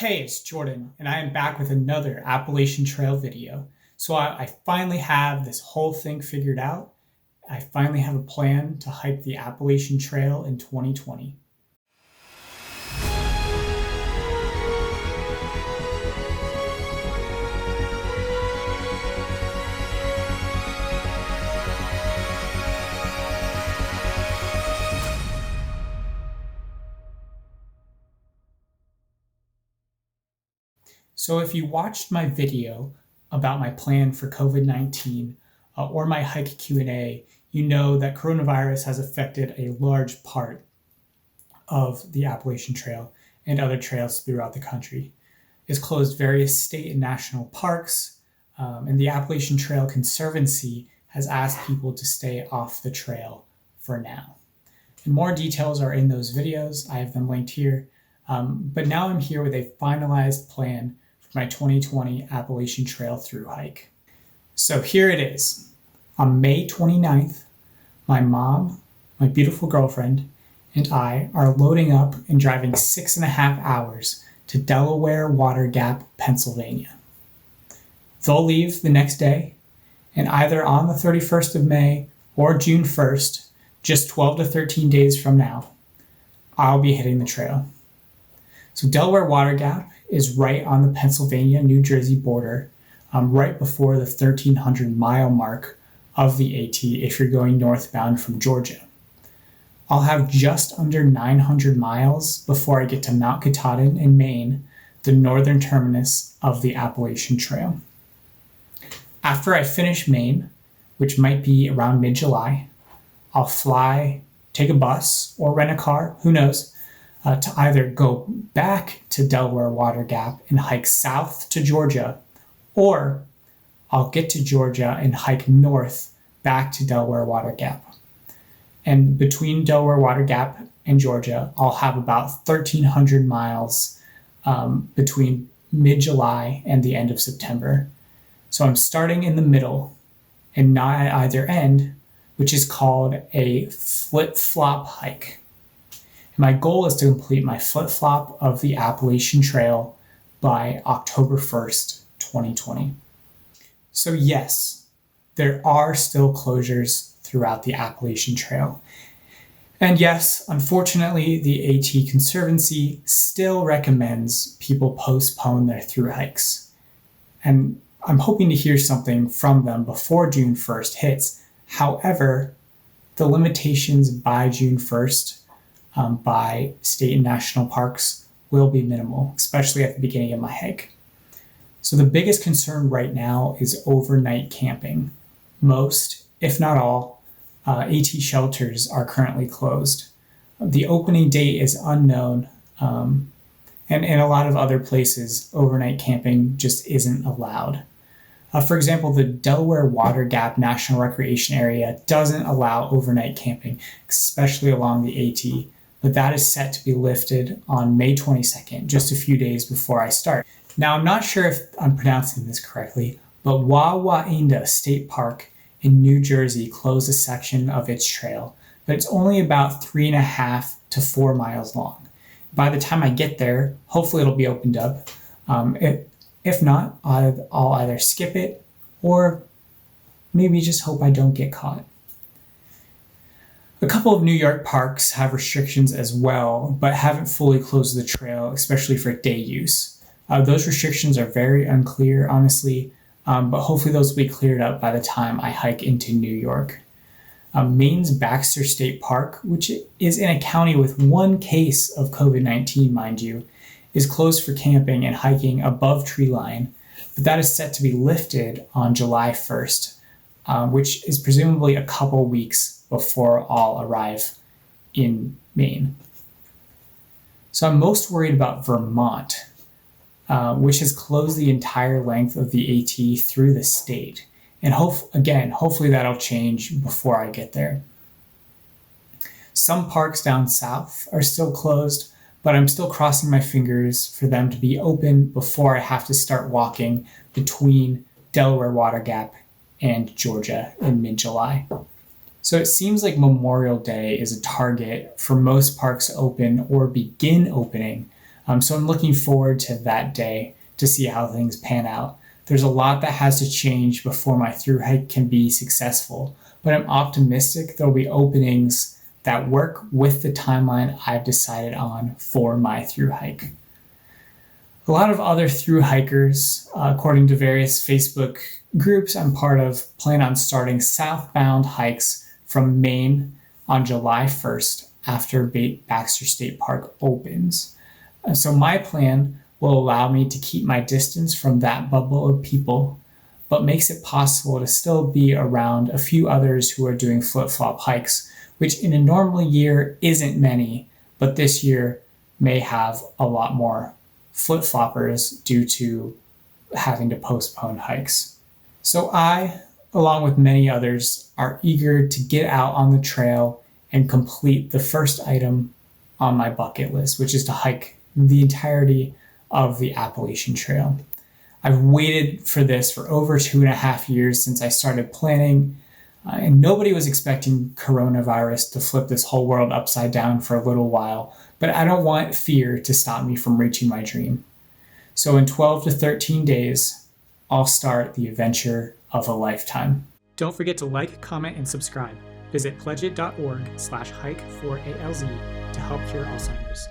Hey, it's Jordan, and I am back with another Appalachian Trail video. So I finally have this whole thing figured out. I finally have a plan to hike the Appalachian Trail in 2020. So if you watched my video about my plan for COVID-19 or my hike Q&A, you know that coronavirus has affected a large part of the Appalachian Trail and other trails throughout the country. It's closed various state and national parks, and the Appalachian Trail Conservancy has asked people to stay off the trail for now. And more details are in those videos. I have them linked here. But now I'm here with a finalized plan for my 2020 Appalachian Trail thru hike. So here it is. On May 29th, my mom, my beautiful girlfriend, and I are loading up and driving 6.5 hours to Delaware Water Gap, Pennsylvania. They'll leave the next day, and either on the 31st of May or June 1st, just 12 to 13 days from now, I'll be hitting the trail. So Delaware Water Gap is right on the Pennsylvania-New Jersey border, right before the 1,300-mile mark of the AT if you're going northbound from Georgia. I'll have just under 900 miles before I get to Mount Katahdin in Maine, the northern terminus of the Appalachian Trail. After I finish Maine, which might be around mid-July, I'll fly, take a bus, or rent a car, who knows, to either go back to Delaware Water Gap and hike south to Georgia, or I'll get to Georgia and hike north back to Delaware Water Gap. And between Delaware Water Gap and Georgia, I'll have about 1,300 miles between mid-July and the end of September. So I'm starting in the middle and not at either end, which is called a flip-flop hike. And my goal is to complete my flip-flop of the Appalachian Trail by October 1st, 2020. So yes, there are still closures throughout the Appalachian Trail. And yes, unfortunately, the AT Conservancy still recommends people postpone their thru hikes. And I'm hoping to hear something from them before June 1st hits. However, the limitations by June 1st by state and national parks will be minimal, especially at the beginning of my hike. So the biggest concern right now is overnight camping. Most, if not all, AT shelters are currently closed. The opening date is unknown, and in a lot of other places, overnight camping just isn't allowed. For example, the Delaware Water Gap National Recreation Area doesn't allow overnight camping, especially along the AT, but that is set to be lifted on May 22nd, just a few days before I start. Now, I'm not sure if I'm pronouncing this correctly, but Wawainda State Park in New Jersey closed a section of its trail, but it's only about 3.5 to 4 miles long. By the time I get there, hopefully it'll be opened up. If not, I'll either skip it or maybe just hope I don't get caught. A couple of New York parks have restrictions as well, but haven't fully closed the trail, especially for day use. Those restrictions are very unclear, honestly, but hopefully those will be cleared up by the time I hike into New York. Maine's Baxter State Park, which is in a county with one case of COVID-19, mind you, is closed for camping and hiking above tree line, but that is set to be lifted on July 1st, which is presumably a couple weeks before I'll arrive in Maine. So I'm most worried about Vermont, which has closed the entire length of the AT through the state. And hopefully that'll change before I get there. Some parks down south are still closed, but I'm still crossing my fingers for them to be open before I have to start walking between Delaware Water Gap and Georgia in mid-July. So it seems like Memorial Day is a target for most parks to open or begin opening So I'm looking forward to that day to see how things pan out. There's a lot that has to change before my thru-hike can be successful, but I'm optimistic there'll be openings that work with the timeline I've decided on for my thru-hike. A lot of other thru-hikers, according to various Facebook groups I'm part of, plan on starting southbound hikes from Maine on July 1st after Baxter State Park opens. So my plan will allow me to keep my distance from that bubble of people, but makes it possible to still be around a few others who are doing flip-flop hikes, which in a normal year isn't many, but this year may have a lot more flip-floppers due to having to postpone hikes. So I, along with many others, are eager to get out on the trail and complete the first item on my bucket list, which is to hike the entirety of the Appalachian Trail. I've waited for this for over 2.5 years since I started planning, and nobody was expecting coronavirus to flip this whole world upside down for a little while, but I don't want fear to stop me from reaching my dream. So in 12 to 13 days, I'll start the adventure of a lifetime. Don't forget to like, comment, and subscribe. Visit pledgeit.org/hike4ALZ to help cure Alzheimer's.